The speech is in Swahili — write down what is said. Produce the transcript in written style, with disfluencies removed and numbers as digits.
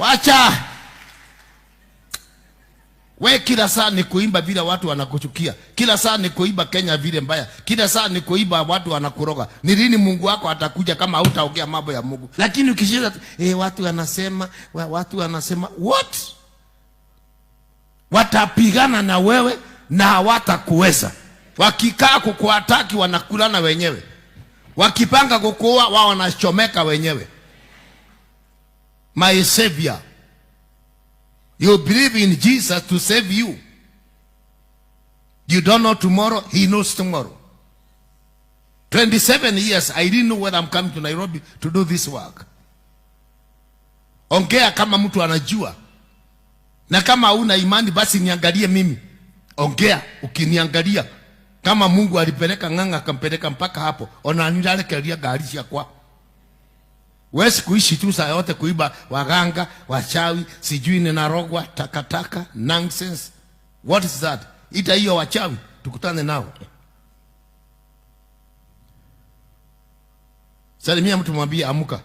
Wacha. We kila saa ni kuimba vile watu wanakuchukia. Kila saa ni kuimba Kenya vile mbaya. Kila saa ni kuimba watu wanakuroga. Ni lini Mungu wako atakuja kama hutaongea mambo ya Mungu? Lakini ukishinda watu wanasema what? Watapigana na wewe na hawatakuweza. Wakikaa kukuataki wanakulana wenyewe. Wakipanga kukuua wao wanachomeka wenyewe. My Savior, you believe in Jesus to save you. You don't know tomorrow, he knows tomorrow. 27 years, I didn't know whether I'm coming to Nairobi to do this work. Ongea kama mtu anajua. Na kama una imani basi niangalie mimi. Ongea ukiniangalia. Kama Mungu alipeleka Ng'ang'a akampeleka mpaka hapo, onanilekelea gari ya kwa. Wewe kuishi tu saa yote kuiba waganga, wachawi, sijui ninarogwa, takataka, nonsense. What is that? Ita hiyo wachawi, tukutane nao. Salimia mtu mwambie amuka.